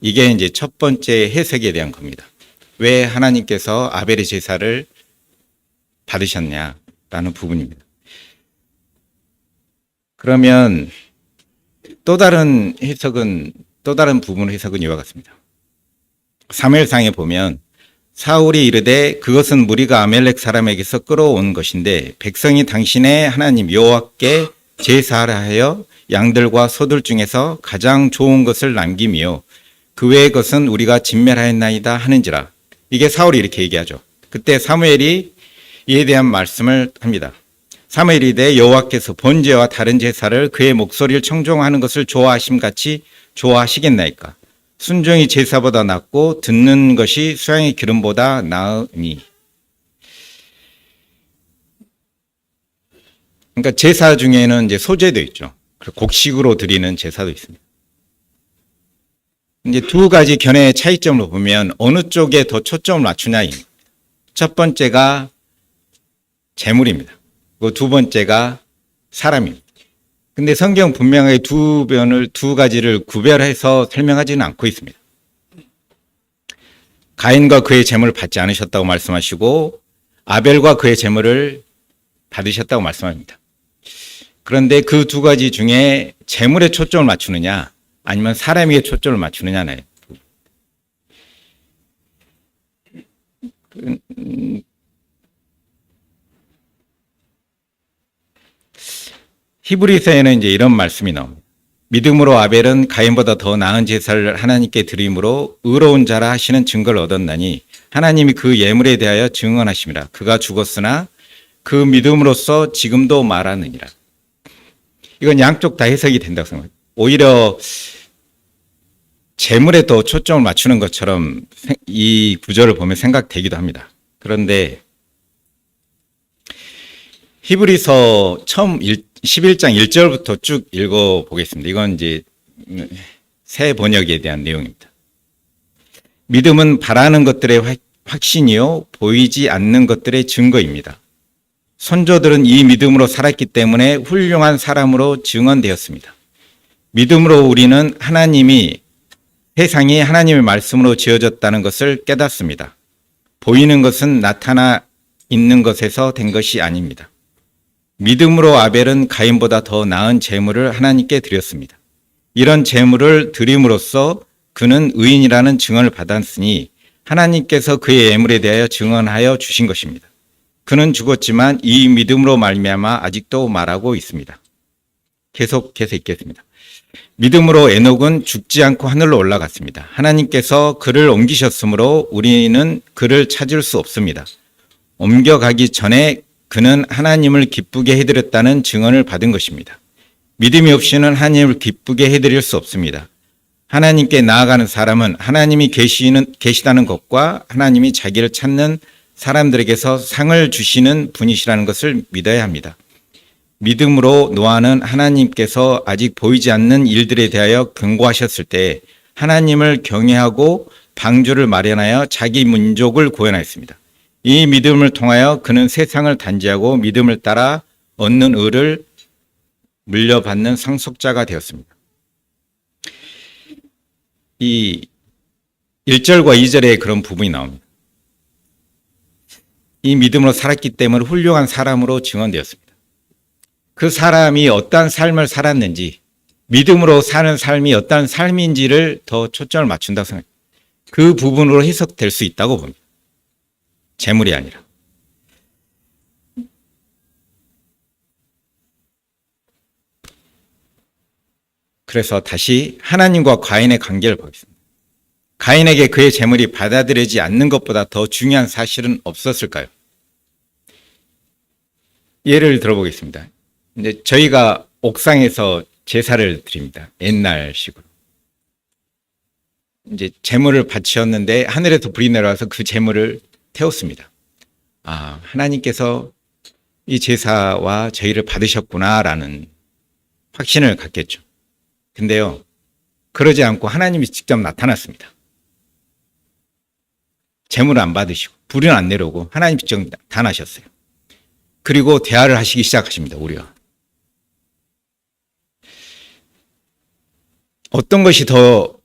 이게 이제 첫 번째 해석에 대한 겁니다. 왜 하나님께서 아벨의 제사를 받으셨냐라는 부분입니다. 그러면 또 다른 부분 해석은 이와 같습니다. 사무엘상에 보면 사울이 이르되 그것은 무리가 아멜렉 사람에게서 끌어온 것인데 백성이 당신의 하나님 여호와께 제사하라 하여 양들과 소들 중에서 가장 좋은 것을 남기며 그 외의 것은 우리가 진멸하였나이다 하는지라. 이게 사울이 이렇게 얘기하죠. 그때 사무엘이 이에 대한 말씀을 합니다. 사무엘이 이르되 여호와께서 번제와 다른 제사를 그의 목소리를 청종하는 것을 좋아하심 같이 좋아하시겠나이까. 순종이 제사보다 낫고 듣는 것이 수양의 기름보다 나으니. 그러니까 제사 중에는 이제 소제도 있죠. 곡식으로 드리는 제사도 있습니다. 이제 두 가지 견해의 차이점을 보면 어느 쪽에 더 초점을 맞추냐입니다. 첫 번째가 재물입니다. 그리고 두 번째가 사람입니다. 근데 성경 분명하게 두 가지를 구별해서 설명하지는 않고 있습니다. 가인과 그의 재물을 받지 않으셨다고 말씀하시고 아벨과 그의 재물을 받으셨다고 말씀합니다. 그런데 그 두 가지 중에 재물에 초점을 맞추느냐 아니면 사람에게 초점을 맞추느냐는 히브리서에는 이제 이런 말씀이 나옵니다. 믿음으로 아벨은 가인보다 더 나은 제사를 하나님께 드림으로 의로운 자라 하시는 증거를 얻었나니 하나님이 그 예물에 대하여 증언하심이라. 그가 죽었으나 그 믿음으로써 지금도 말하느니라. 이건 양쪽 다 해석이 된다고 생각합니다. 오히려 재물에 더 초점을 맞추는 것처럼 이 구절을 보면 생각되기도 합니다. 그런데 히브리서 처음 11장 1절부터 쭉 읽어보겠습니다. 이건 이제 새 번역에 대한 내용입니다. 믿음은 바라는 것들의 확신이요 보이지 않는 것들의 증거입니다. 선조들은 이 믿음으로 살았기 때문에 훌륭한 사람으로 증언되었습니다. 믿음으로 우리는 세상이 하나님의 말씀으로 지어졌다는 것을 깨닫습니다. 보이는 것은 나타나 있는 것에서 된 것이 아닙니다. 믿음으로 아벨은 가인보다 더 나은 제물을 하나님께 드렸습니다. 이런 제물을 드림으로써 그는 의인이라는 증언을 받았으니 하나님께서 그의 예물에 대하여 증언하여 주신 것입니다. 그는 죽었지만 이 믿음으로 말미암아 아직도 말하고 있습니다. 계속해서 읽겠습니다. 믿음으로 에녹은 죽지 않고 하늘로 올라갔습니다. 하나님께서 그를 옮기셨으므로 우리는 그를 찾을 수 없습니다. 옮겨가기 전에 그는 하나님을 기쁘게 해드렸다는 증언을 받은 것입니다. 믿음이 없이는 하나님을 기쁘게 해드릴 수 없습니다. 하나님께 나아가는 사람은 하나님이 계시다는 것과 하나님이 자기를 찾는 사람들에게서 상을 주시는 분이시라는 것을 믿어야 합니다. 믿음으로 노아는 하나님께서 아직 보이지 않는 일들에 대하여 경고하셨을 때 하나님을 경외하고 방주를 마련하여 자기 민족을 구원하였습니다. 이 믿음을 통하여 그는 세상을 단죄하고 믿음을 따라 얻는 의를 물려받는 상속자가 되었습니다. 이 1절과 2절에 그런 부분이 나옵니다. 이 믿음으로 살았기 때문에 훌륭한 사람으로 증언되었습니다. 그 사람이 어떠한 삶을 살았는지, 믿음으로 사는 삶이 어떠한 삶인지를 더 초점을 맞춘다고 생각합니다. 그 부분으로 해석될 수 있다고 봅니다. 재물이 아니라. 그래서 다시 하나님과 가인의 관계를 보겠습니다. 가인에게 그의 재물이 받아들여지지 않는 것보다 더 중요한 사실은 없었을까요? 예를 들어보겠습니다. 이제 저희가 옥상에서 제사를 드립니다. 옛날식으로. 이제 재물을 바치었는데 하늘에서 불이 내려와서 그 재물을 태웠습니다. 아, 하나님께서 이 제사와 저희를 받으셨구나라는 확신을 갖겠죠. 근데요, 그러지 않고 하나님이 직접 나타났습니다. 재물을 안 받으시고 불은 안 내려오고 하나님이 직접 나타나셨어요. 그리고 대화를 하시기 시작하십니다. 우리와. 어떤 것이 더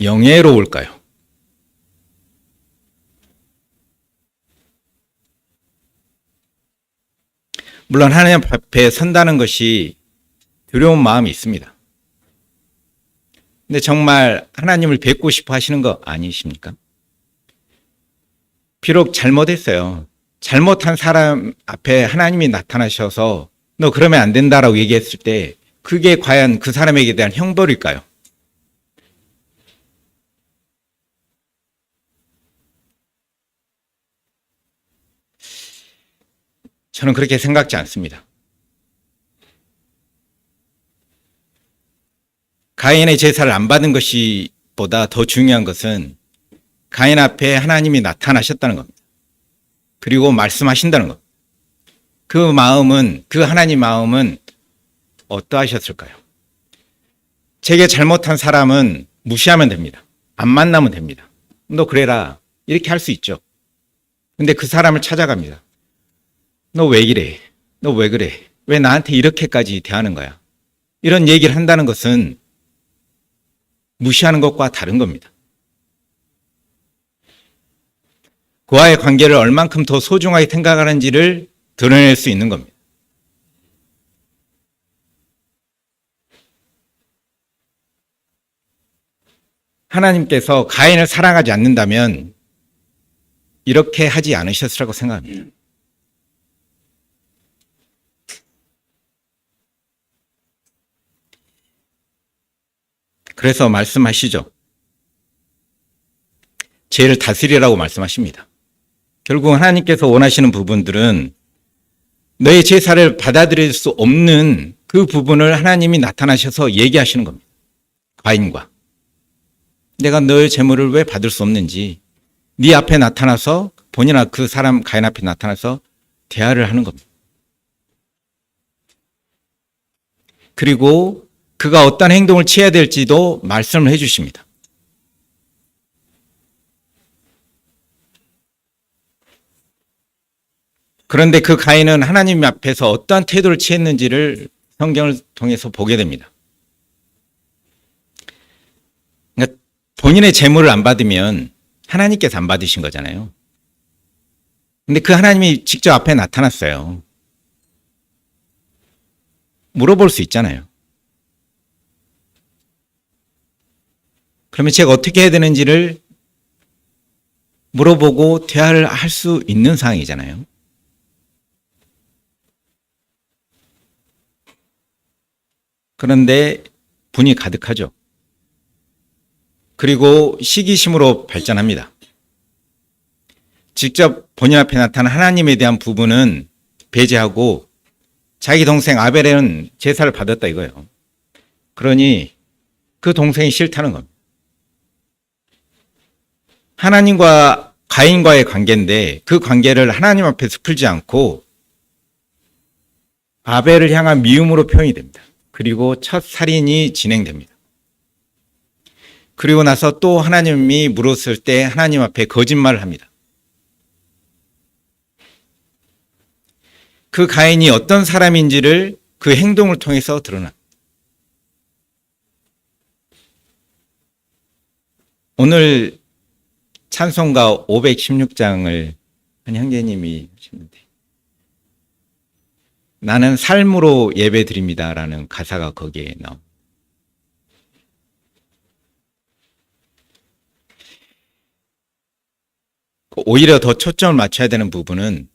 영예로울까요? 물론 하나님 앞에 선다는 것이 두려운 마음이 있습니다. 근데 정말 하나님을 뵙고 싶어 하시는 거 아니십니까? 비록 잘못했어요. 잘못한 사람 앞에 하나님이 나타나셔서 너 그러면 안 된다라고 얘기했을 때 그게 과연 그 사람에게 대한 형벌일까요? 저는 그렇게 생각지 않습니다. 가인의 제사를 안 받은 것이 보다 더 중요한 것은 가인 앞에 하나님이 나타나셨다는 겁니다. 그리고 말씀하신다는 것. 그 마음은, 그 하나님 마음은 어떠하셨을까요? 제게 잘못한 사람은 무시하면 됩니다. 안 만나면 됩니다. 너 그래라. 이렇게 할 수 있죠. 근데 그 사람을 찾아갑니다. 너 왜 이래? 너 왜 그래? 왜 나한테 이렇게까지 대하는 거야? 이런 얘기를 한다는 것은 무시하는 것과 다른 겁니다. 그와의 관계를 얼만큼 더 소중하게 생각하는지를 드러낼 수 있는 겁니다. 하나님께서 가인을 사랑하지 않는다면 이렇게 하지 않으셨으라고 생각합니다. 그래서 말씀하시죠. 죄를 다스리라고 말씀하십니다. 결국 하나님께서 원하시는 부분들은 너의 제사를 받아들일 수 없는 그 부분을 하나님이 나타나셔서 얘기하시는 겁니다. 가인과 내가 너의 재물을 왜 받을 수 없는지 네 앞에 나타나서 본인아 그 사람 가인 앞에 나타나서 대화를 하는 겁니다. 그리고 그가 어떤 행동을 취해야 될지도 말씀을 해주십니다. 그런데 그 가인은 하나님 앞에서 어떠한 태도를 취했는지를 성경을 통해서 보게 됩니다. 그러니까 본인의 재물을 안 받으면 하나님께서 안 받으신 거잖아요. 근데 그 하나님이 직접 앞에 나타났어요. 물어볼 수 있잖아요. 그러면 제가 어떻게 해야 되는지를 물어보고 대화를 할 수 있는 상황이잖아요. 그런데 분이 가득하죠. 그리고 시기심으로 발전합니다. 직접 본인 앞에 나타난 하나님에 대한 부분은 배제하고 자기 동생 아벨은 제사를 받았다 이거예요. 그러니 그 동생이 싫다는 겁니다. 하나님과 가인과의 관계인데 그 관계를 하나님 앞에서 풀지 않고 아벨을 향한 미움으로 표현이 됩니다. 그리고 첫 살인이 진행됩니다. 그리고 나서 또 하나님이 물었을 때 하나님 앞에 거짓말을 합니다. 그 가인이 어떤 사람인지를 그 행동을 통해서 드러납니다. 오늘 찬송가 516장을 한 형제님이 하시는데 나는 삶으로 예배 드립니다라는 가사가 거기에 나옵니다. 오히려 더 초점을 맞춰야 되는 부분은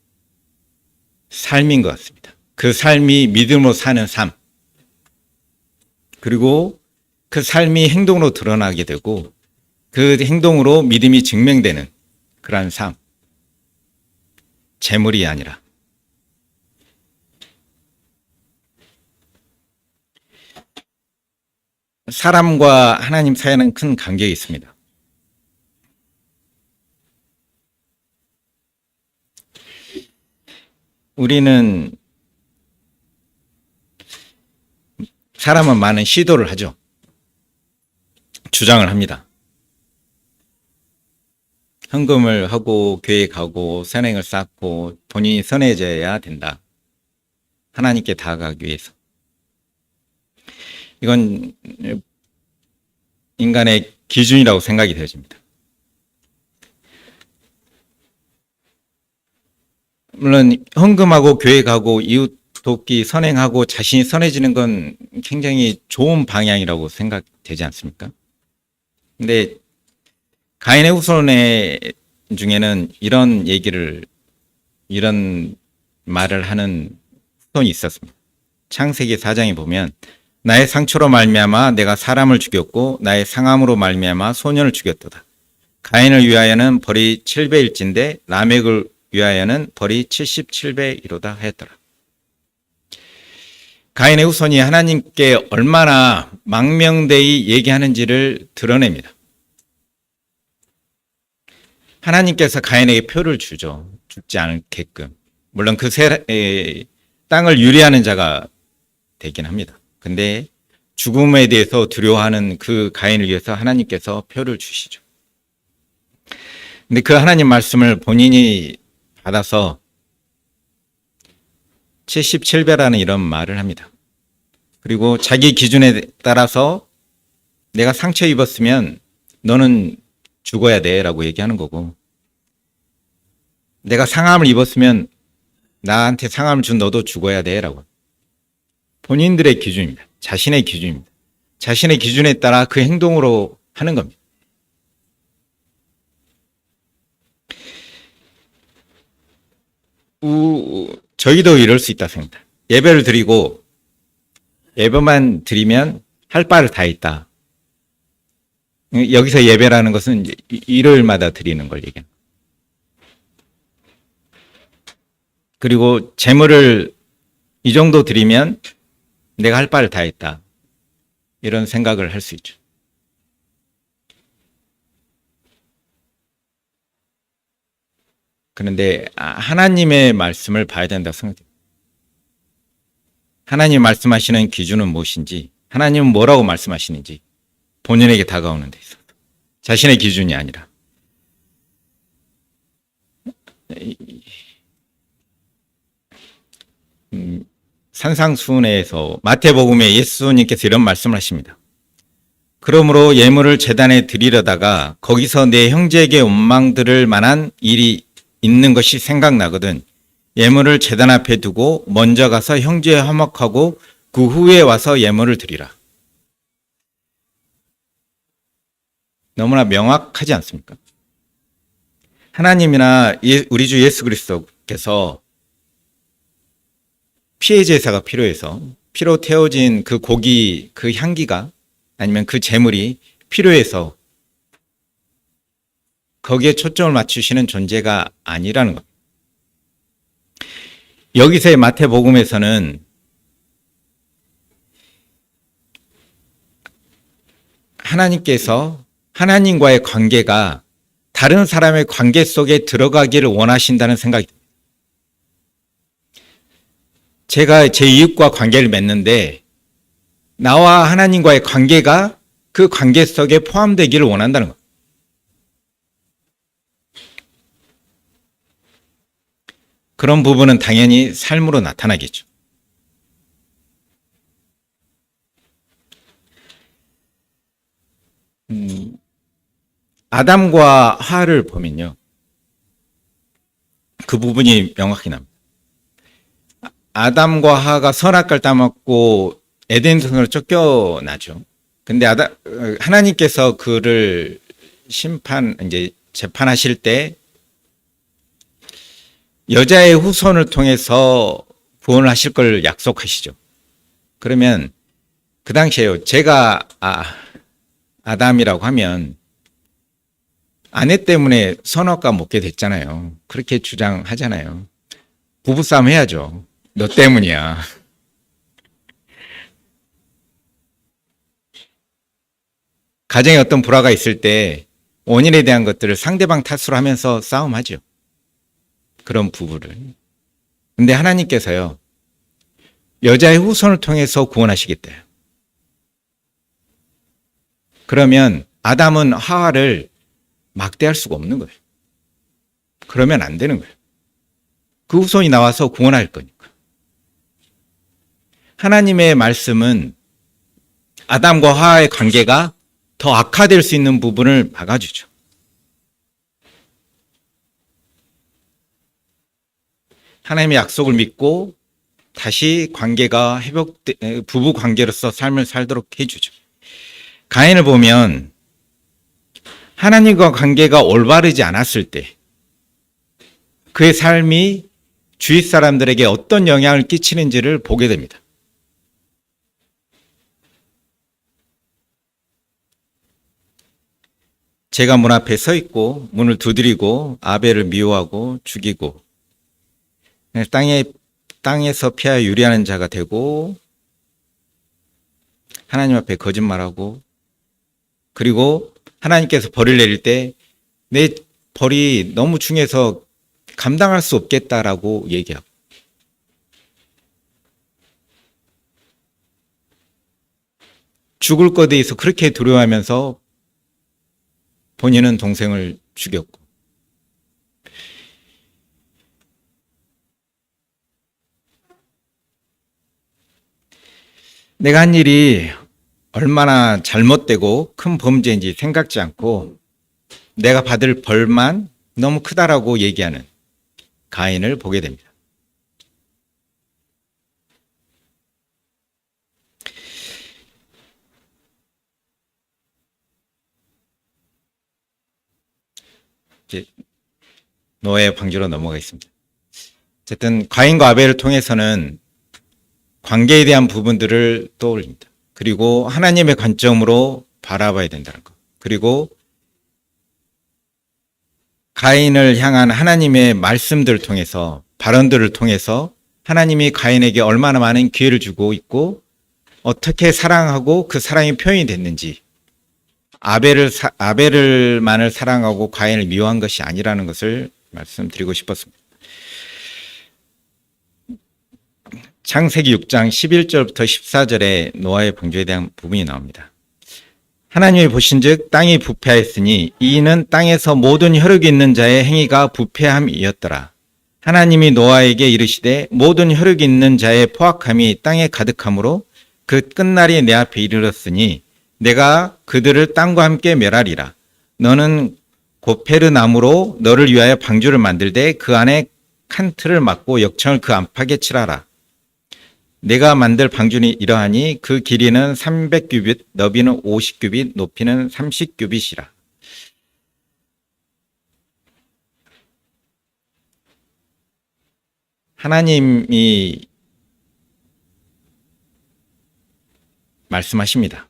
삶인 것 같습니다. 그 삶이 믿음으로 사는 삶, 그리고 그 삶이 행동으로 드러나게 되고 그 행동으로 믿음이 증명되는 그러한 삶, 재물이 아니라. 사람과 하나님 사이에는 큰 간격이 있습니다. 우리는 사람은 많은 시도를 하죠. 주장을 합니다. 헌금을 하고 교회 가고 선행을 쌓고 본인이 선해져야 된다. 하나님께 다가가기 위해서. 이건 인간의 기준이라고 생각이 되어집니다. 물론 헌금하고 교회 가고 이웃 돕기 선행하고 자신이 선해지는 건 굉장히 좋은 방향이라고 생각되지 않습니까? 근데 가인의 후손의 중에는 이런 말을 하는 후손이 있었습니다. 창세기 4장에 보면 나의 상처로 말미암아 내가 사람을 죽였고 나의 상함으로 말미암아 소년을 죽였도다. 가인을 위하여는 벌이 7배일진데 라멕을 위하여는 벌이 77배이로다 하였더라. 가인의 후손이 하나님께 얼마나 망명되이 얘기하는지를 드러냅니다. 하나님께서 가인에게 표를 주죠. 죽지 않게끔. 물론 그 땅을 유리하는 자가 되긴 합니다. 근데 죽음에 대해서 두려워하는 그 가인을 위해서 하나님께서 표를 주시죠. 근데 그 하나님 말씀을 본인이 받아서 77배라는 이런 말을 합니다. 그리고 자기 기준에 따라서 내가 상처 입었으면 너는 죽어야 돼 라고 얘기하는 거고, 내가 상함을 입었으면 나한테 상함을 준 너도 죽어야 돼 라고. 본인들의 기준입니다. 자신의 기준입니다. 자신의 기준에 따라 그 행동으로 하는 겁니다. 저희도 이럴 수 있다 생각합니다. 예배를 드리고 예배만 드리면 할 바를 다 했다. 여기서 예배라는 것은 이제 일요일마다 드리는 걸 얘기합니다. 그리고 재물을 이 정도 드리면 내가 할 바를 다 했다. 이런 생각을 할 수 있죠. 그런데 하나님의 말씀을 봐야 된다고 생각합니다. 하나님 말씀하시는 기준은 무엇인지, 하나님은 뭐라고 말씀하시는지 본인에게 다가오는 데 있어서 자신의 기준이 아니라. 산상수훈에서 마태복음에 예수님께서 이런 말씀을 하십니다. 그러므로 예물을 제단에 드리려다가 거기서 내 형제에게 원망 들을 만한 일이 있는 것이 생각나거든 예물을 제단 앞에 두고 먼저 가서 형제에 화목하고 그 후에 와서 예물을 드리라. 너무나 명확하지 않습니까? 하나님이나 우리 주 예수 그리스도께서 피의 제사가 필요해서 피로 태워진 그 고기, 그 향기가 아니면 그 제물이 필요해서 거기에 초점을 맞추시는 존재가 아니라는 것. 여기서의 마태복음에서는 하나님께서 하나님과의 관계가 다른 사람의 관계 속에 들어가기를 원하신다는 생각이 듭니다. 제가 제 이웃과 관계를 맺는데 나와 하나님과의 관계가 그 관계 속에 포함되기를 원한다는 것. 그런 부분은 당연히 삶으로 나타나겠죠. 아담과 하와를 보면요, 그 부분이 명확히 납니다. 아담과 하와가 선악과를 따먹고 에덴성으로 쫓겨나죠. 근데 하나님께서 그를 재판하실 때 여자의 후손을 통해서 구원을 하실 걸 약속하시죠. 그러면 그 당시에요, 제가 아담이라고 하면 아내 때문에 선악과 먹게 됐잖아요. 그렇게 주장하잖아요. 부부싸움 해야죠. 너 때문이야. 가정에 어떤 불화가 있을 때 원인에 대한 것들을 상대방 탓으로 하면서 싸움하죠. 그런 부부를. 근데 하나님께서요, 여자의 후손을 통해서 구원하시겠대요. 그러면 아담은 하와를 막대할 수가 없는 거예요. 그러면 안 되는 거예요. 그 후손이 나와서 구원할 거니까. 하나님의 말씀은 아담과 하와의 관계가 더 악화될 수 있는 부분을 막아주죠. 하나님의 약속을 믿고 다시 관계가 부부 관계로서 삶을 살도록 해주죠. 가인을 보면 하나님과 관계가 올바르지 않았을 때 그의 삶이 주위 사람들에게 어떤 영향을 끼치는지를 보게 됩니다. 제가 문 앞에 서 있고 문을 두드리고 아벨을 미워하고 죽이고 땅에서 피하여 유리하는 자가 되고 하나님 앞에 거짓말하고 그리고 하나님께서 벌을 내릴 때 내 벌이 너무 중해서 감당할 수 없겠다라고 얘기하고 죽을 것에 대해서 그렇게 두려워하면서 본인은 동생을 죽였고 내가 한 일이 얼마나 잘못되고 큰 범죄인지 생각지 않고 내가 받을 벌만 너무 크다라고 얘기하는 가인을 보게 됩니다. 이제 노아의 방주로 넘어가겠습니다. 어쨌든 가인과 아벨을 통해서는 관계에 대한 부분들을 떠올립니다. 그리고 하나님의 관점으로 바라봐야 된다는 것. 그리고 가인을 향한 하나님의 말씀들을 통해서 발언들을 통해서 하나님이 가인에게 얼마나 많은 기회를 주고 있고 어떻게 사랑하고 그 사랑이 표현이 됐는지 아벨을만을 사랑하고 가인을 미워한 것이 아니라는 것을 말씀드리고 싶었습니다. 창세기 6장 11절부터 14절에 노아의 방주에 대한 부분이 나옵니다. 하나님이 보신즉 땅이 부패하였으니 이는 땅에서 모든 혈육이 있는 자의 행위가 부패함이었더라. 하나님이 노아에게 이르시되 모든 혈육이 있는 자의 포악함이 땅에 가득하므로 그 끝날이 내 앞에 이르렀으니 내가 그들을 땅과 함께 멸하리라. 너는 고페르 나무로 너를 위하여 방주를 만들되 그 안에 칸틀을 막고 역청을 그 안팎에 칠하라. 내가 만들 방주는 이러하니 그 길이는 300규빗, 너비는 50규빗, 높이는 30규빗이라. 하나님이 말씀하십니다.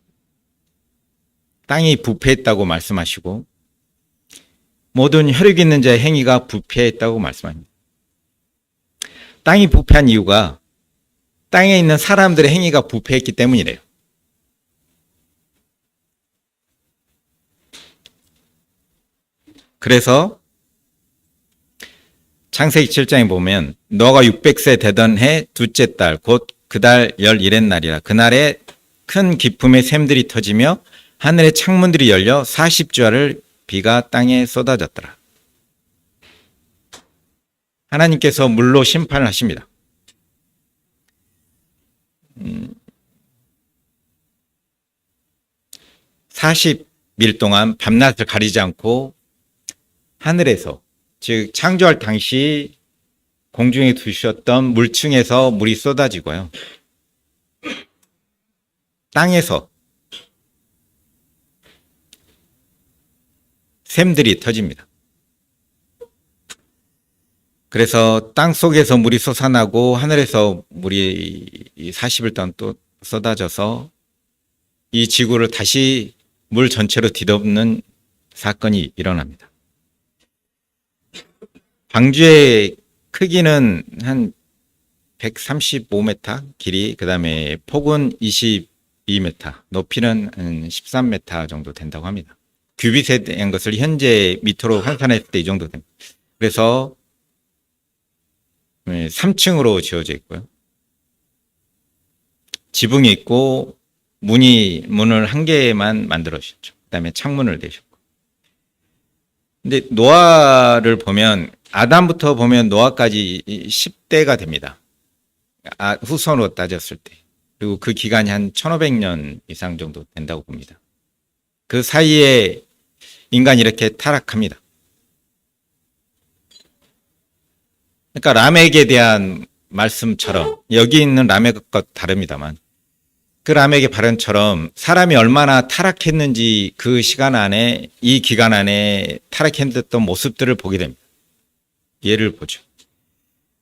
땅이 부패했다고 말씀하시고 모든 혈육 있는 자의 행위가 부패했다고 말씀합니다. 땅이 부패한 이유가 땅에 있는 사람들의 행위가 부패했기 때문이래요. 그래서 창세기 7장에 보면 너가 600세 되던 해 둘째 달 곧 그 달 11의 날이라. 그날에 큰 기품의 샘들이 터지며 하늘의 창문들이 열려 40주야를 비가 땅에 쏟아졌더라. 하나님께서 물로 심판을 하십니다. 40일 동안 밤낮을 가리지 않고 하늘에서, 즉 창조할 당시 공중에 두셨던 물층에서 물이 쏟아지고요. 땅에서 샘들이 터집니다. 그래서 땅 속에서 물이 솟아나고 하늘에서 물이 40일 동안 또 쏟아져서 이 지구를 다시 물 전체로 뒤덮는 사건이 일어납니다. 방주의 크기는 한 135m 길이, 그 다음에 폭은 22m, 높이는 한 13m 정도 된다고 합니다. 규빗에 대한 것을 현재 미터로 환산했을 때 이 정도 됩니다. 그래서 3층으로 지어져 있고요. 지붕이 있고 문을 한 개만 만들어주셨죠. 그 다음에 창문을 내셨고. 근데 노아를 보면 아담부터 보면 노아까지 10대가 됩니다. 후손으로 따졌을 때. 그리고 그 기간이 한 1500년 이상 정도 된다고 봅니다. 그 사이에 인간이 이렇게 타락합니다. 그러니까 라멕에 대한 말씀처럼, 여기 있는 라멕과 다릅니다만, 그 라멕의 발언처럼 사람이 얼마나 타락했는지 그 시간 안에, 이 기간 안에 타락했던 모습들을 보게 됩니다. 예를 보죠.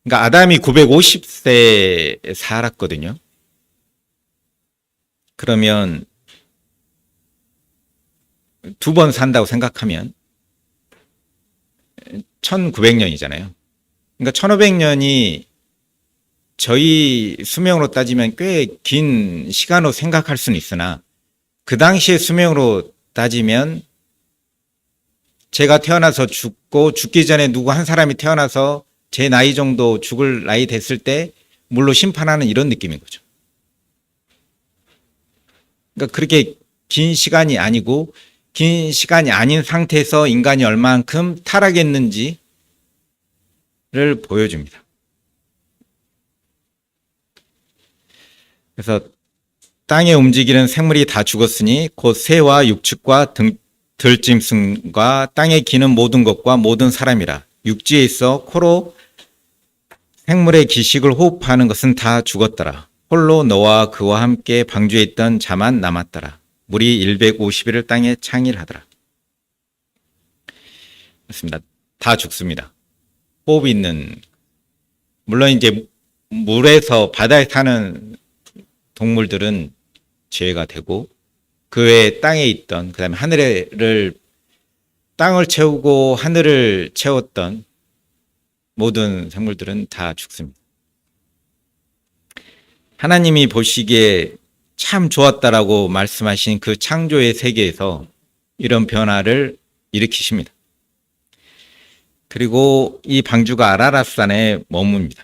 그러니까 아담이 950세 살았거든요. 그러면 두 번 산다고 생각하면 1900년이잖아요. 그러니까 1500년이 저희 수명으로 따지면 꽤 긴 시간으로 생각할 수는 있으나 그 당시의 수명으로 따지면 제가 태어나서 죽고 죽기 전에 누구 한 사람이 태어나서 제 나이 정도 죽을 나이 됐을 때 물로 심판하는 이런 느낌인 거죠. 그러니까 그렇게 긴 시간이 아니고 긴 시간이 아닌 상태에서 인간이 얼만큼 타락했는지를 보여줍니다. 그래서 땅에 움직이는 생물이 다 죽었으니 곧 새와 육축과 들짐승과 땅에 기는 모든 것과 모든 사람이라. 육지에 있어 코로 생물의 기식을 호흡하는 것은 다 죽었더라. 홀로 너와 그와 함께 방주에 있던 자만 남았더라. 물이 150일을 땅에 창일하더라. 그렇습니다. 다 죽습니다. 호흡이 있는, 물론 이제 물에서 바다에 사는 동물들은 제외가 되고 그 외에 땅에 있던, 그 다음에 땅을 채우고 하늘을 채웠던 모든 생물들은 다 죽습니다. 하나님이 보시기에 참 좋았다라고 말씀하신 그 창조의 세계에서 이런 변화를 일으키십니다. 그리고 이 방주가 아라랏산에 머뭅니다.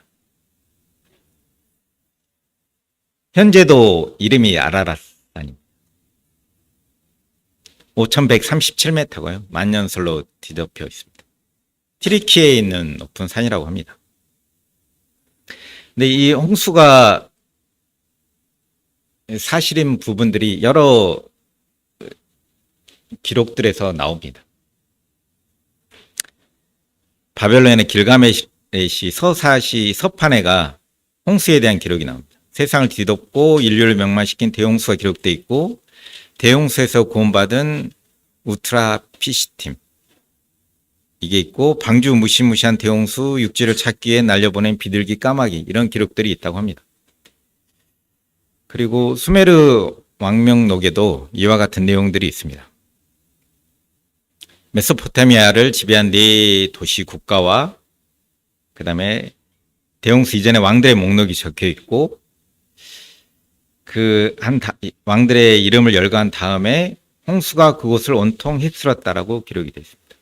현재도 이름이 아라랏산입니다. 5137m고요. 만년설로 뒤덮여 있습니다. 티리키에 있는 높은 산이라고 합니다. 근데 이 홍수가 사실인 부분들이 여러 기록들에서 나옵니다. 바벨론의 길가메시, 서사시, 서파네가 홍수에 대한 기록이 나옵니다. 세상을 뒤덮고 인류를 멸망시킨 대홍수가 기록되어 있고, 대홍수에서 구원받은 우트라피시팀 이게 있고, 방주 무시무시한 대홍수, 육지를 찾기 위해 날려보낸 비둘기 까마귀, 이런 기록들이 있다고 합니다. 그리고 수메르 왕명록에도 이와 같은 내용들이 있습니다. 메소포타미아를 지배한 네 도시 국가와 그 다음에 대홍수 이전의 왕들의 목록이 적혀 있고, 왕들의 이름을 열거한 다음에 홍수가 그곳을 온통 휩쓸었다라고 기록이 되어 있습니다.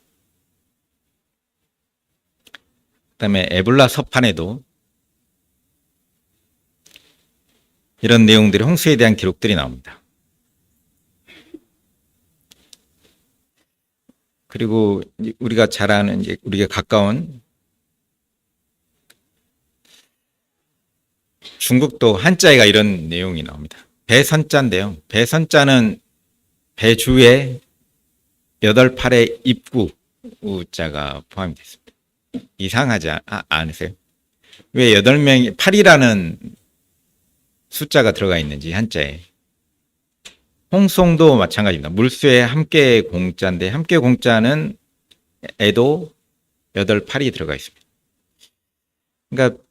그 다음에 에블라 서판에도 이런 내용들이, 홍수에 대한 기록들이 나옵니다. 그리고 우리가 잘 아는, 이제 우리가 가까운 중국도 한자에가 이런 내용이 나옵니다. 배선자인데요. 배선자는 배주에 8팔의 입구 우자가 포함이 됐습니다. 이상하지 않으세요? 왜 8명이 8이라는 숫자가 들어가 있는지 한자에. 홍송도 마찬가지입니다. 물수에 함께 공자인데, 함께 공자는 에도 8팔이 들어가 있습니다. 그러니까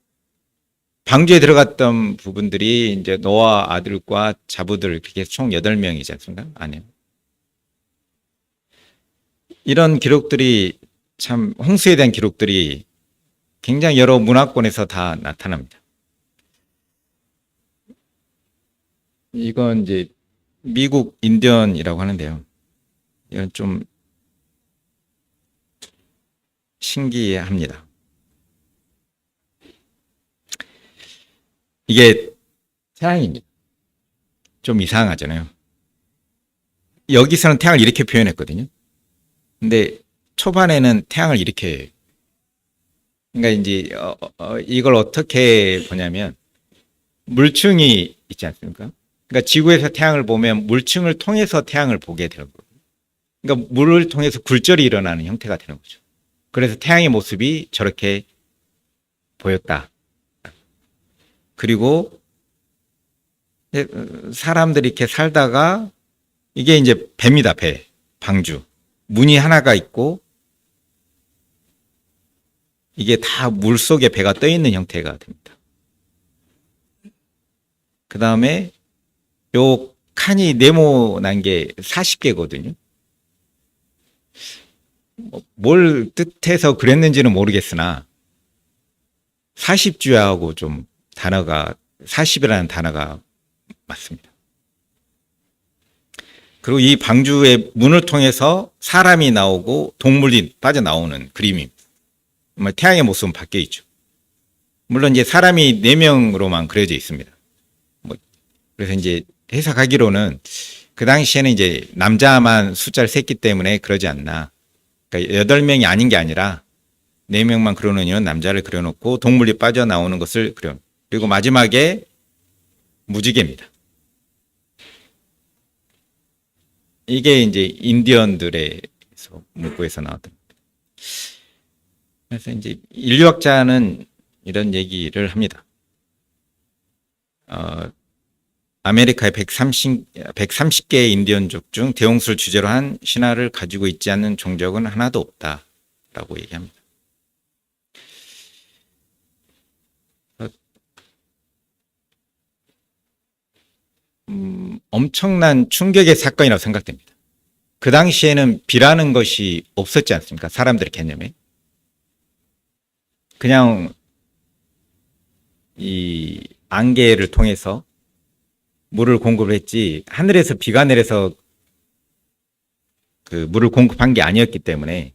방주에 들어갔던 부분들이 이제 노아 아들과 자부들, 그게 총 8명이지 않습니까? 아니요. 이런 기록들이, 참 홍수에 대한 기록들이 굉장히 여러 문화권에서 다 나타납니다. 이건 이제 미국 인디언이라고 하는데요. 이건 좀 신기합니다. 이게 태양입니다. 좀 이상하잖아요. 여기서는 태양을 이렇게 표현했거든요. 근데 초반에는 태양을 이렇게, 그러니까 이제 이걸 어떻게 보냐면, 물층이 있지 않습니까? 그러니까 지구에서 태양을 보면 물층을 통해서 태양을 보게 되는 거예요. 그러니까 물을 통해서 굴절이 일어나는 형태가 되는 거죠. 그래서 태양의 모습이 저렇게 보였다. 그리고 사람들이 이렇게 살다가 이게 이제 배입니다. 배, 방주. 문이 하나가 있고 이게 다 물속에 배가 떠 있는 형태가 됩니다. 그 다음에 요 칸이 네모난 게 40개거든요. 뭘 뜻해서 그랬는지는 모르겠으나 40주야하고 좀 단어가 40이라는 단어가 맞습니다. 그리고 이 방주의 문을 통해서 사람이 나오고 동물이 빠져나오는 그림입니다. 태양의 모습은 바뀌어 있죠. 물론 이제 사람이 4명으로만 그려져 있습니다. 그래서 이제 해석하기로는 그 당시에는 이제 남자만 숫자를 셌기 때문에 그러지 않나. 그러니까 8명이 아닌 게 아니라 4명만 그려놓은 이유는 남자를 그려놓고 동물이 빠져나오는 것을 그려. 그리고 마지막에 무지개입니다. 이게 이제 인디언들의 문구에서 나왔던. 그래서 이제 인류학자는 이런 얘기를 합니다. 아메리카의 130개의 인디언족 중 대홍수를 주제로 한 신화를 가지고 있지 않는 종족은 하나도 없다라고 얘기합니다. 엄청난 충격의 사건이라고 생각됩니다. 그 당시에는 비라는 것이 없었지 않습니까? 사람들의 개념에. 그냥 이 안개를 통해서 물을 공급을 했지 하늘에서 비가 내려서 그 물을 공급한 게 아니었기 때문에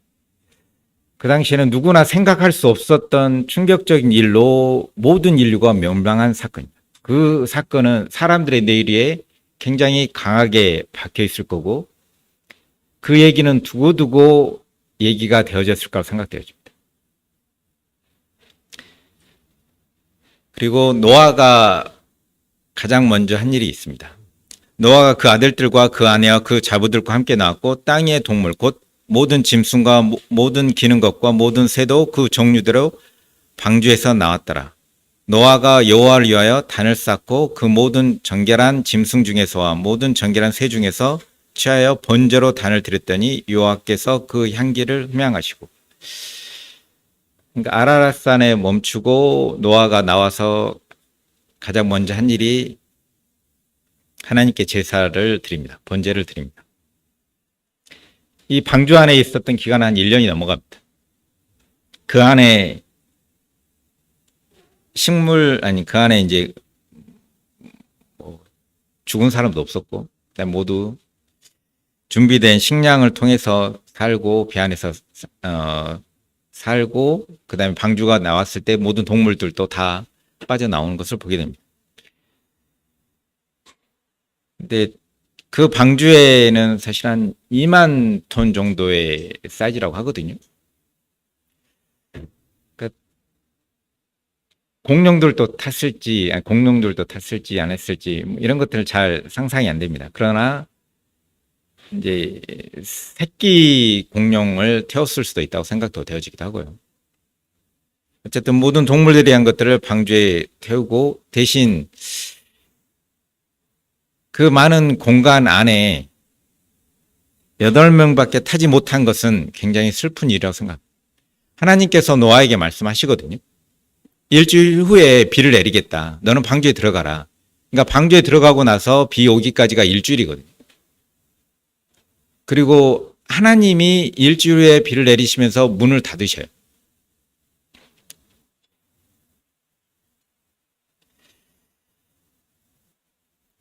그 당시에는 누구나 생각할 수 없었던 충격적인 일로 모든 인류가 멸망한 사건입니다. 그 사건은 사람들의 뇌리에 굉장히 강하게 박혀 있을 거고 그 얘기는 두고두고 얘기가 되어졌을 거라고 생각되어집니다. 그리고 노아가 가장 먼저 한 일이 있습니다. 노아가 그 아들들과 그 아내와 그 자부들과 함께 나왔고 땅 위의 동물 곧 모든 짐승과 모든 기는 것과 모든 새도 그 종류대로 방주에서 나왔더라. 노아가 여호와를 위하여 단을 쌓고 그 모든 정결한 짐승 중에서와 모든 정결한 새 중에서 취하여 번제로 단을 드렸더니 여호와께서 그 향기를 흠양하시고. 그러니까 아라랏산에 멈추고 노아가 나와서 가장 먼저 한 일이 하나님께 제사를 드립니다. 번제를 드립니다. 이 방주 안에 있었던 기간은 한 1년이 넘어갑니다. 그 안에 그 안에 이제 죽은 사람도 없었고, 그다음 모두 준비된 식량을 통해서 살고, 배 안에서 살고, 그 다음에 방주가 나왔을 때 모든 동물들도 다 빠져나오는 것을 보게 됩니다. 근데 그 방주에는 사실 한 2만 톤 정도의 사이즈라고 하거든요. 그러니까 공룡들도 탔을지 안 했을지 이런 것들을 잘 상상이 안 됩니다. 그러나 이제 새끼 공룡을 태웠을 수도 있다고 생각도 되어지기도 하고요. 어쨌든 모든 동물들에 대한 것들을 방주에 태우고 대신 그 많은 공간 안에 8명밖에 타지 못한 것은 굉장히 슬픈 일이라고 생각합니다. 하나님께서 노아에게 말씀하시거든요. 일주일 후에 비를 내리겠다. 너는 방주에 들어가라. 그러니까 방주에 들어가고 나서 비 오기까지가 일주일이거든요. 그리고 하나님이 일주일 후에 비를 내리시면서 문을 닫으셔요.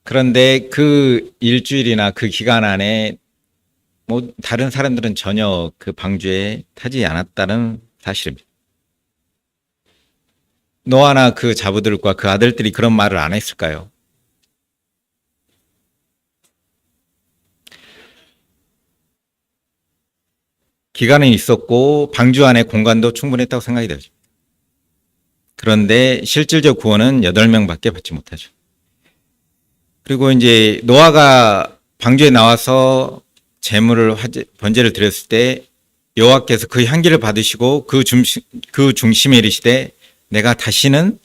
그런데 그 일주일이나 그 기간 안에 다른 사람들은 전혀 그 방주에 타지 않았다는 사실입니다. 노아나 그 자부들과 그 아들들이 그런 말을 안 했을까요? 기간은 있었고 방주 안에 공간도 충분했다고 생각이 되죠. 그런데 실질적 구원은 8명밖에 받지 못하죠. 그리고 이제 노아가 방주에 나와서 번제를 드렸을 때 여호와께서 그 향기를 받으시고 그 중심에 이르시되 내가 다시는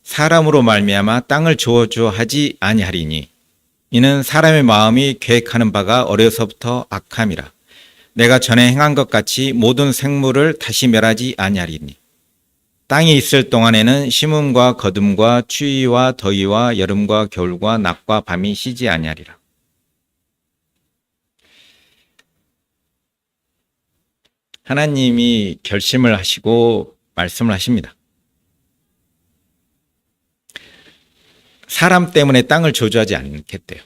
사람으로 말미암아 땅을 주어주어 하지 아니하리니 이는 사람의 마음이 계획하는 바가 어려서부터 악함이라. 내가 전에 행한 것 같이 모든 생물을 다시 멸하지 아니하리니 땅에 있을 동안에는 심음과 거둠과 추위와 더위와 여름과 겨울과 낮과 밤이 쉬지 아니하리라. 하나님이 결심을 하시고 말씀을 하십니다. 사람 때문에 땅을 저주하지 않겠대요.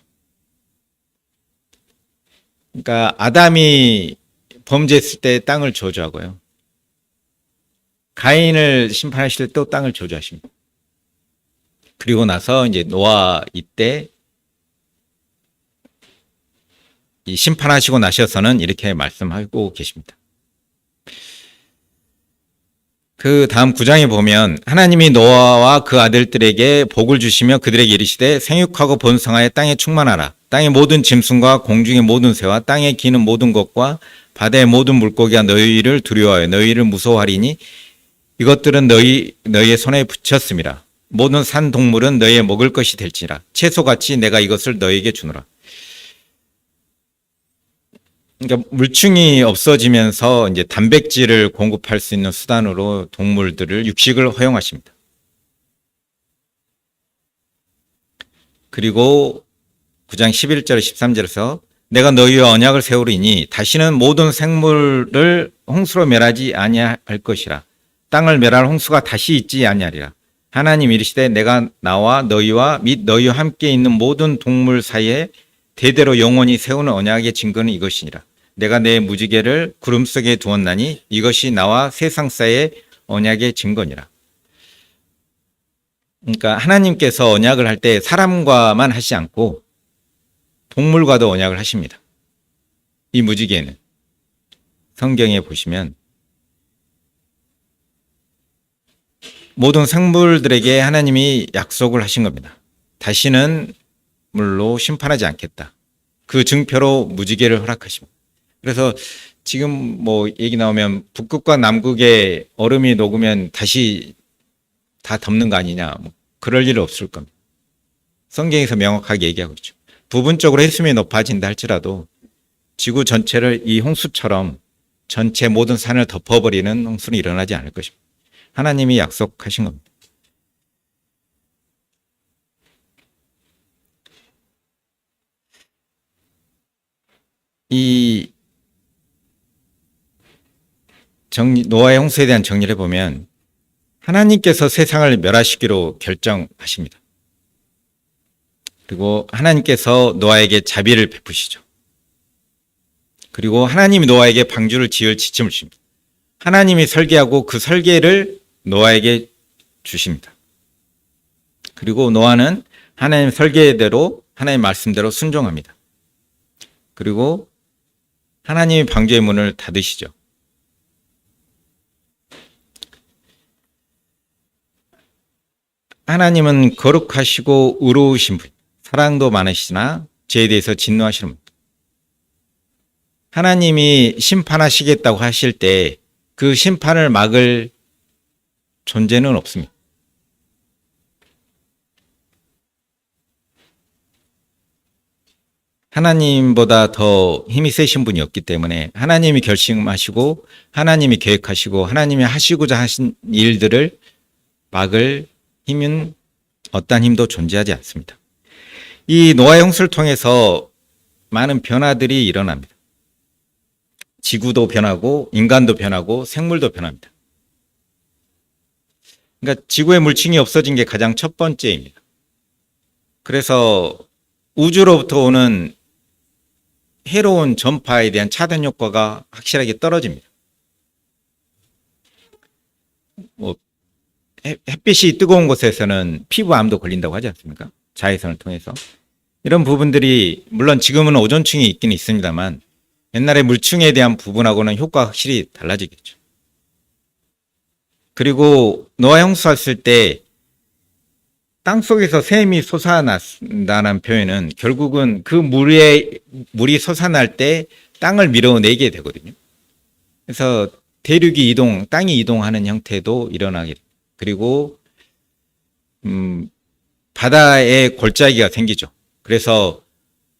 그러니까 아담이 범죄했을 때 땅을 저주하고요. 가인을 심판하실 때 또 땅을 저주하십니다. 그리고 나서 이제 노아 이때 이 심판하시고 나셔서는 이렇게 말씀하고 계십니다. 그 다음 9장에 보면 하나님이 노아와 그 아들들에게 복을 주시며 그들에게 이르시되 생육하고 번성하여 땅에 충만하라. 땅의 모든 짐승과 공중의 모든 새와 땅에 기는 모든 것과 바다의 모든 물고기가 너희를 두려워하여 너희를 무서워하리니 이것들은 너희의 손에 붙였음이라. 모든 산 동물은 너희의 먹을 것이 될지라. 채소같이 내가 이것을 너희에게 주노라. 그러니까 물충이 없어지면서 이제 단백질을 공급할 수 있는 수단으로 동물들을 육식을 허용하십니다. 그리고 9장 11절 13절에서 내가 너희와 언약을 세우리니 다시는 모든 생물을 홍수로 멸하지 아니할 것이라. 땅을 멸할 홍수가 다시 있지 아니하리라. 하나님 이르시되 내가 나와 너희와 및 너희와 함께 있는 모든 동물 사이에 대대로 영원히 세우는 언약의 증거는 이것이니라. 내가 내 무지개를 구름 속에 두었나니 이것이 나와 세상 사이의 언약의 증거니라. 그러니까 하나님께서 언약을 할 때 사람과만 하지 않고 동물과도 언약을 하십니다. 이 무지개는 성경에 보시면 모든 생물들에게 하나님이 약속을 하신 겁니다. 다시는 물로 심판하지 않겠다. 그 증표로 무지개를 허락하십니다. 그래서 지금 뭐 얘기 나오면 북극과 남극에 얼음이 녹으면 다시 다 덮는 거 아니냐. 뭐 그럴 일 없을 겁니다. 성경에서 명확하게 얘기하고 있죠. 부분적으로 해수면이 높아진다 할지라도 지구 전체를 이 홍수처럼 전체 모든 산을 덮어버리는 홍수는 일어나지 않을 것입니다. 하나님이 약속하신 겁니다. 이 노아의 홍수에 대한 정리를 해보면 하나님께서 세상을 멸하시기로 결정하십니다. 그리고 하나님께서 노아에게 자비를 베푸시죠. 그리고 하나님이 노아에게 방주를 지을 지침을 주십니다. 하나님이 설계하고 그 설계를 노아에게 주십니다. 그리고 노아는 하나님 설계대로 하나님 말씀대로 순종합니다. 그리고 하나님이 방주의 문을 닫으시죠. 하나님은 거룩하시고 의로우신 분, 사랑도 많으시나 죄에 대해서 진노하시는 분. 하나님이 심판하시겠다고 하실 때 그 심판을 막을 존재는 없습니다. 하나님보다 더 힘이 세신 분이 없기 때문에 하나님이 결심하시고 하나님이 계획하시고 하나님이 하시고자 하신 일들을 막을 힘은 어떠한 힘도 존재하지 않습니다. 이 노아의 홍수를 통해서 많은 변화들이 일어납니다. 지구도 변하고 인간도 변하고 생물도 변합니다. 그러니까 지구의 물층이 없어진 게 가장 첫 번째입니다. 그래서 우주로부터 오는 해로운 전파에 대한 차단 효과가 확실하게 떨어집니다. 햇빛이 뜨거운 곳에서는 피부암도 걸린다고 하지 않습니까? 자외선을 통해서. 이런 부분들이 물론 지금은 오존층이 있긴 있습니다만 옛날에 물층에 대한 부분하고는 효과가 확실히 달라지겠죠. 그리고 노아 홍수했을 때 땅속에서 샘이 솟아난다는 표현은 결국은 그 물이 솟아날 때 땅을 밀어내게 되거든요. 그래서 대륙이 이동, 땅이 이동하는 형태도 일어나게 됩니다. 그리고 바다에 골짜기가 생기죠. 그래서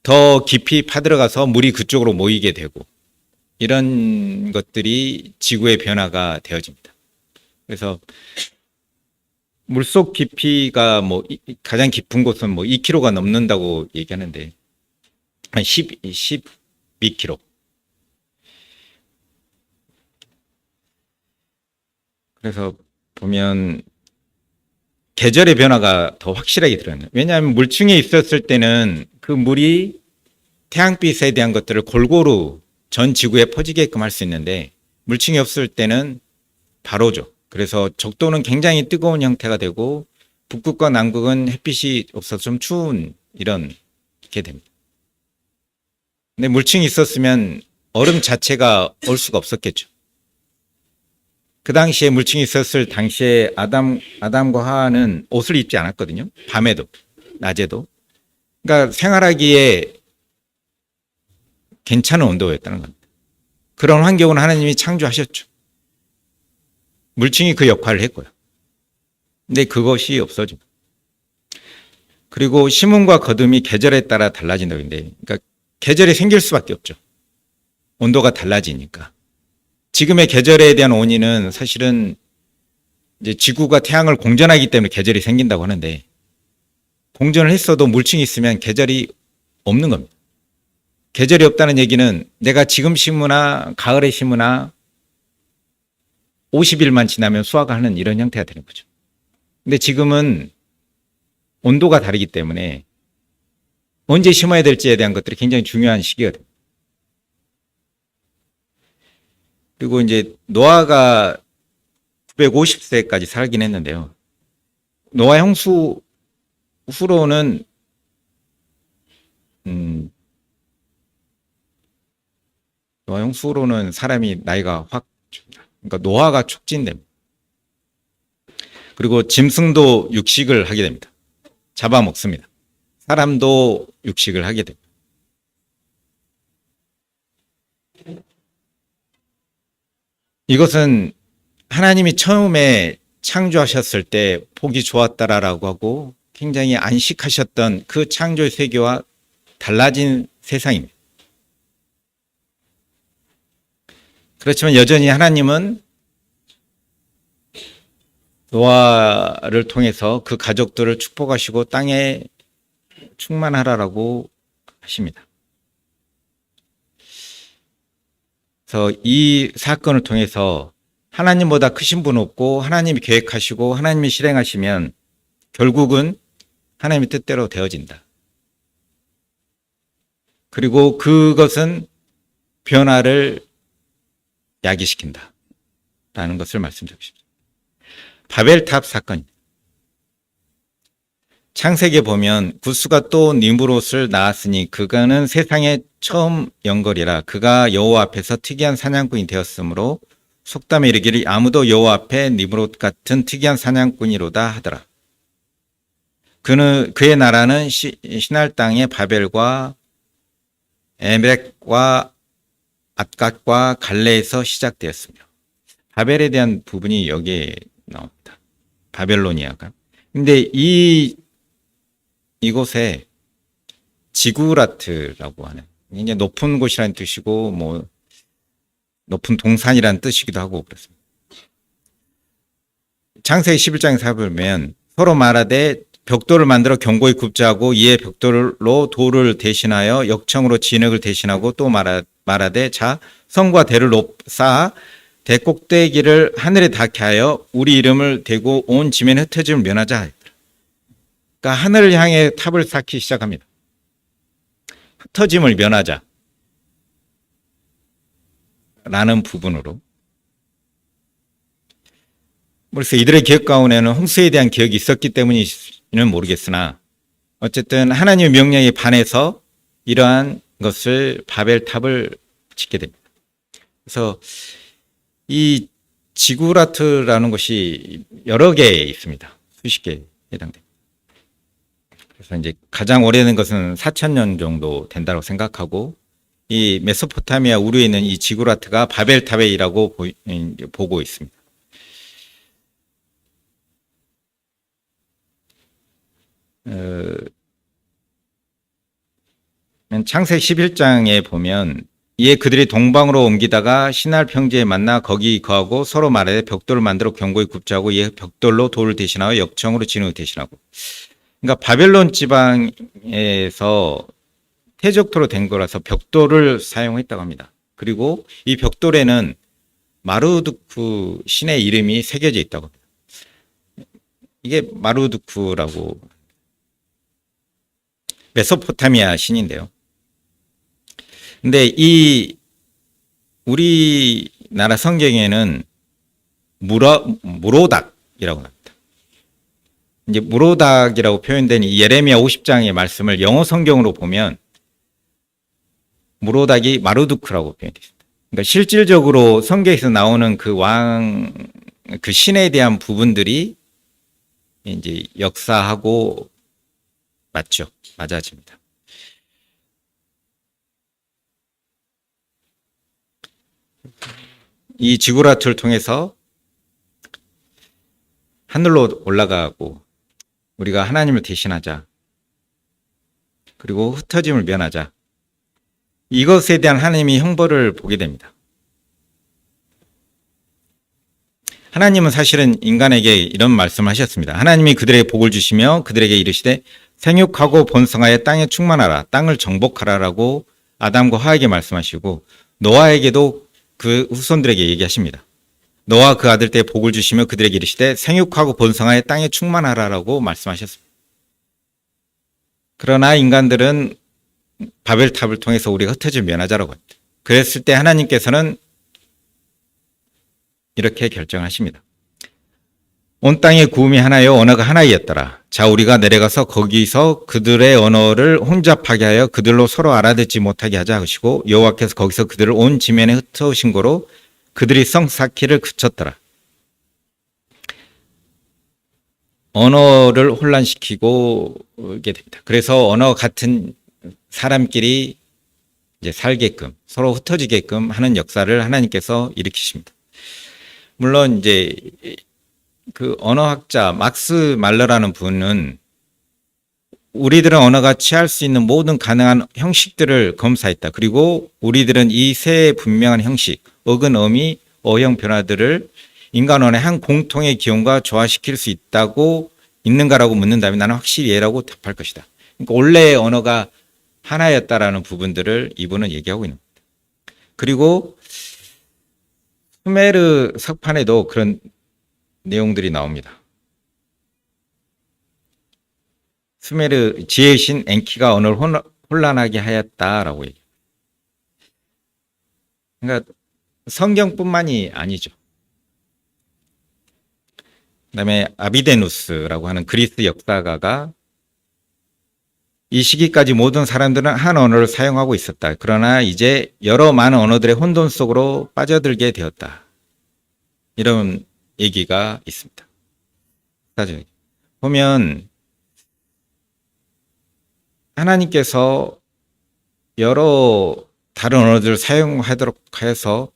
더 깊이 파들어가서 물이 그쪽으로 모이게 되고 이런 것들이 지구의 변화가 되어집니다. 그래서 물속 깊이가 뭐 가장 깊은 곳은 뭐 2km가 넘는다고 얘기하는데 한 12km. 그래서 보면 계절의 변화가 더 확실하게 드러나요. 왜냐하면 물층에 있었을 때는 그 물이 태양빛에 대한 것들을 골고루 전 지구에 퍼지게끔 할 수 있는데 물층이 없을 때는 바로죠. 그래서 적도는 굉장히 뜨거운 형태가 되고 북극과 남극은 햇빛이 없어서 좀 추운 이렇게 됩니다. 근데 물층이 있었으면 얼음 자체가 올 수가 없었겠죠. 그 당시에 물층이 있었을 당시에 아담과 하와는 옷을 입지 않았거든요. 밤에도, 낮에도. 그러니까 생활하기에 괜찮은 온도였다는 겁니다. 그런 환경은 하나님이 창조하셨죠. 물층이 그 역할을 했고요. 근데 그것이 없어집니다. 그리고 심음과 거둠이 계절에 따라 달라진다고 했는데, 그러니까 계절이 생길 수밖에 없죠. 온도가 달라지니까. 지금의 계절에 대한 원인은 사실은 이제 지구가 태양을 공전하기 때문에 계절이 생긴다고 하는데, 공전을 했어도 물층이 있으면 계절이 없는 겁니다. 계절이 없다는 얘기는 내가 지금 심으나 가을에 심으나 50일만 지나면 수확을 하는 이런 형태가 되는 거죠. 근데 지금은 온도가 다르기 때문에 언제 심어야 될지에 대한 것들이 굉장히 중요한 시기가 됩니다. 그리고 이제 노아가 950세까지 살긴 했는데요. 노아 형수 후로는 노아 형수로는 사람이 나이가 확, 그러니까 노화가 촉진됩니다. 그리고 짐승도 육식을 하게 됩니다. 잡아먹습니다. 사람도 육식을 하게 됩니다. 이것은 하나님이 처음에 창조하셨을 때 보기 좋았다라고 하고 굉장히 안식하셨던 그 창조의 세계와 달라진 세상입니다. 그렇지만 여전히 하나님은 노아를 통해서 그 가족들을 축복하시고 땅에 충만하라라고 하십니다. 그래서 이 사건을 통해서 하나님보다 크신 분 없고 하나님이 계획하시고 하나님이 실행하시면 결국은 하나님의 뜻대로 되어진다. 그리고 그것은 변화를 야기시킨다 라는 것을 말씀드리고 싶습니다. 바벨탑 사건. 창세기에 보면 구스가 또 니므롯을 낳았으니 그가는 세상에 처음 영걸이라 그가 여호와 앞에서 특이한 사냥꾼이 되었으므로 속담에 이르기를 아무도 여호와 앞에 니므롯 같은 특이한 사냥꾼이로다 하더라. 그의 나라는 신할 땅의 바벨과 에멕과 앗갓과 갈레에서 시작되었으며 바벨에 대한 부분이 여기에 나옵니다. 바벨로니아가. 근데 이곳에 지구라트라고 하는 굉장히 높은 곳이라는 뜻이고 뭐 높은 동산이라는 뜻이기도 하고 그렇습니다. 창세기 11장에 살펴보면 서로 말하되 벽돌을 만들어 견고히 굽자 하고 이에 벽돌로 돌을 대신하여 역청으로 진흙을 대신하고 또 말하되 자 성과 대를 쌓아 대 꼭대기를 하늘에 닿게 하여 우리 이름을 대고 온 지면의 흩어짐을 면하자. 그러니까 하늘을 향해 탑을 쌓기 시작합니다. 흩어짐을 면하자 라는 부분으로. 그래서 이들의 기억 가운데는 홍수에 대한 기억이 있었기 때문인지는 모르겠으나 어쨌든 하나님의 명령에 반해서 이러한 것을 바벨탑을 짓게 됩니다. 그래서 이 지구라트라는 것이 여러 개 있습니다. 수십 개 해당됩니다. 그래서 이제 가장 오래된 것은 4,000년 정도 된다고 생각하고 이 메소포타미아 우르에 있는 이 지구라트가 바벨탑이라고 보고 있습니다. 창세기 11장에 보면 이에 그들이 동방으로 옮기다가 시날 평지에 만나 거기 거하고 서로 말하되 벽돌을 만들어 견고히 굽자 하고 이에 벽돌로 돌을 대신하여 역청으로 진흙을 대신하고. 그러니까 바벨론 지방에서 태적토로 된 거라서 벽돌을 사용했다고 합니다. 그리고 이 벽돌에는 마루두크 신의 이름이 새겨져 있다고 합니다. 이게 마루두크라고 메소포타미아 신인데요. 근데 이 우리나라 성경에는 무로닥이라고 합니다. 이제 무로닥이라고 표현된 이 예레미야 50장의 말씀을 영어 성경으로 보면 무로닥이 마루두크라고 표현되어 있습니다. 그러니까 실질적으로 성경에서 나오는 그 그 신에 대한 부분들이 이제 역사하고 맞아집니다. 이 지구라트를 통해서 하늘로 올라가고 우리가 하나님을 대신하자. 그리고 흩어짐을 면하자. 이것에 대한 하나님의 형벌을 보게 됩니다. 하나님은 사실은 인간에게 이런 말씀을 하셨습니다. 하나님이 그들에게 복을 주시며 그들에게 이르시되 생육하고 번성하여 땅에 충만하라. 땅을 정복하라라고 아담과 하에게 말씀하시고 노아에게도 그 후손들에게 얘기하십니다. 노아 그 아들 때에 복을 주시며 그들에게 이르시되 생육하고 번성하여 땅에 충만하라라고 말씀하셨습니다. 그러나 인간들은 바벨탑을 통해서 우리가 흩어질 면하자라고 합니다. 그랬을 때 하나님께서는 이렇게 결정하십니다. 온 땅의 구음이 하나요 언어가 하나이었더라. 자 우리가 내려가서 거기서 그들의 언어를 혼잡하게 하여 그들로 서로 알아듣지 못하게 하자 하시고 여호와께서 거기서 그들을 온 지면에 흩어오신 거로 그들이 성사키를 그쳤더라. 언어를 혼란시키고 오게 됩니다. 그래서 언어 같은 사람끼리 이제 살게끔 서로 흩어지게끔 하는 역사를 하나님께서 일으키십니다. 물론 이제 그 언어학자 막스 말러라는 분은 우리들은 언어가 취할 수 있는 모든 가능한 형식들을 검사했다. 그리고 우리들은 이 세 분명한 형식, 어근, 어미, 어형 변화들을 인간 언어의 한 공통의 기원과 조화시킬 수 있는가라고 묻는다면 나는 확실히 예라고 답할 것이다. 그러니까 원래의 언어가 하나였다라는 부분들을 이분은 얘기하고 있는 겁니다. 그리고 수메르 석판에도 그런 내용들이 나옵니다. 수메르 지혜의 신 엔키가 언어를 혼란하게 하였다라고 얘기합니다. 그러니까 성경뿐만이 아니죠. 그다음에 아비데누스라고 하는 그리스 역사가가 이 시기까지 모든 사람들은 한 언어를 사용하고 있었다. 그러나 이제 여러 많은 언어들의 혼돈 속으로 빠져들게 되었다. 이런 얘기가 있습니다. 보면 하나님께서 여러 다른 언어들을 사용하도록 하여서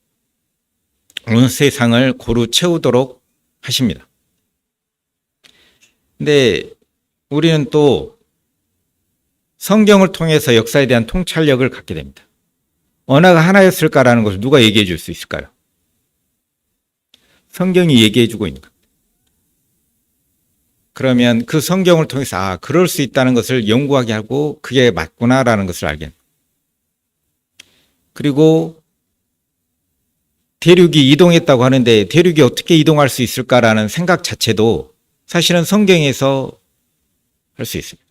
온 세상을 고루 채우도록 하십니다. 근데 우리는 또 성경을 통해서 역사에 대한 통찰력을 갖게 됩니다. 언어가 하나였을까라는 것을 누가 얘기해 줄 수 있을까요? 성경이 얘기해 주고 있는 겁니다. 그러면 그 성경을 통해서 그럴 수 있다는 것을 연구하게 하고 그게 맞구나라는 것을 알게 됩니다. 그리고 대륙이 이동했다고 하는데 대륙이 어떻게 이동할 수 있을까라는 생각 자체도 사실은 성경에서 할 수 있습니다.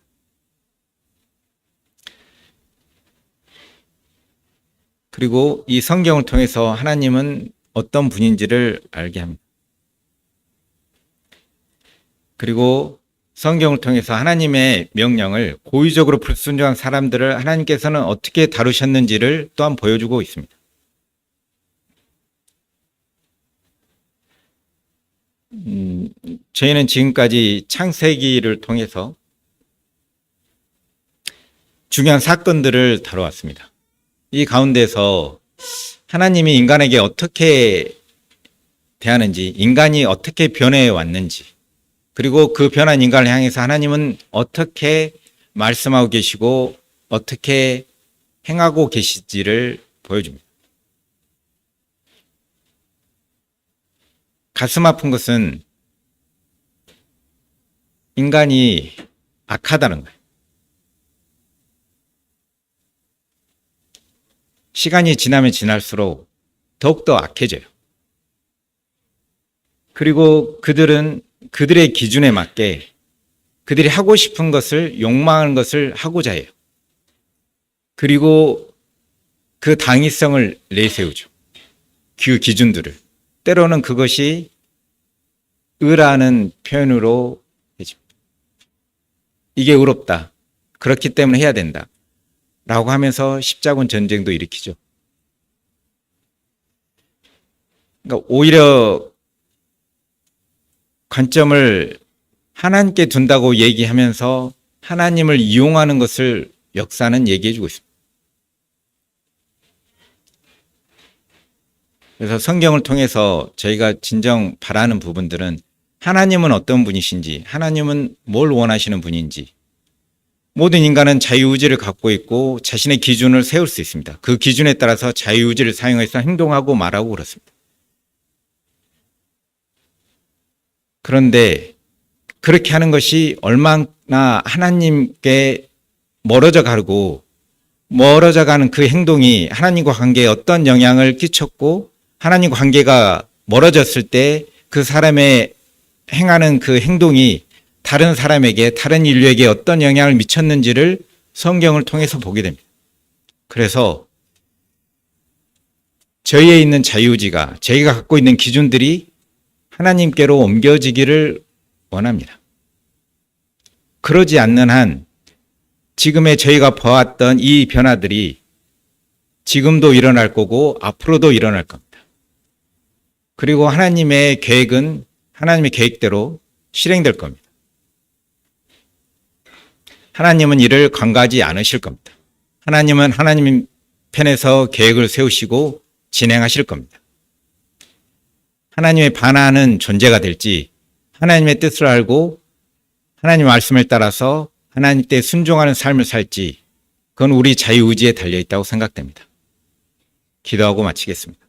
그리고 이 성경을 통해서 하나님은 어떤 분인지를 알게 합니다. 그리고 성경을 통해서 하나님의 명령을 고의적으로 불순종한 사람들을 하나님께서는 어떻게 다루셨는지를 또한 보여주고 있습니다. 저희는 지금까지 창세기를 통해서 중요한 사건들을 다뤄왔습니다. 이 가운데서 하나님이 인간에게 어떻게 대하는지, 인간이 어떻게 변해 왔는지, 그리고 그 변한 인간을 향해서 하나님은 어떻게 말씀하고 계시고 어떻게 행하고 계시지를 보여줍니다. 가슴 아픈 것은 인간이 악하다는 거예요. 시간이 지나면 지날수록 더욱더 악해져요. 그리고 그들은 그들의 기준에 맞게 그들이 하고 싶은 것을, 욕망하는 것을 하고자 해요. 그리고 그 당위성을 내세우죠. 그 기준들을. 때로는 그것이 의라는 표현으로 해집니다. 이게 의롭다. 그렇기 때문에 해야 된다. 라고 하면서 십자군 전쟁도 일으키죠. 그러니까 오히려 관점을 하나님께 둔다고 얘기하면서 하나님을 이용하는 것을 역사는 얘기해주고 있습니다. 그래서 성경을 통해서 저희가 진정 바라는 부분들은 하나님은 어떤 분이신지, 하나님은 뭘 원하시는 분인지, 모든 인간은 자유의지를 갖고 있고 자신의 기준을 세울 수 있습니다. 그 기준에 따라서 자유의지를 사용해서 행동하고 말하고 그렇습니다. 그런데 그렇게 하는 것이 얼마나 하나님께 멀어져 가고 멀어져 가는 그 행동이 하나님과 관계에 어떤 영향을 끼쳤고 하나님과 관계가 멀어졌을 때 그 사람의 행하는 그 행동이 다른 사람에게, 다른 인류에게 어떤 영향을 미쳤는지를 성경을 통해서 보게 됩니다. 그래서 저희에 있는 자유의지가, 저희가 갖고 있는 기준들이 하나님께로 옮겨지기를 원합니다. 그러지 않는 한 지금의 저희가 보았던 이 변화들이 지금도 일어날 거고 앞으로도 일어날 겁니다. 그리고 하나님의 계획은 하나님의 계획대로 실행될 겁니다. 하나님은 이를 간과하지 않으실 겁니다. 하나님은 하나님 편에서 계획을 세우시고 진행하실 겁니다. 하나님의 반하는 존재가 될지 하나님의 뜻을 알고 하나님의 말씀을 따라서 하나님 때 순종하는 삶을 살지 그건 우리 자유의지에 달려있다고 생각됩니다. 기도하고 마치겠습니다.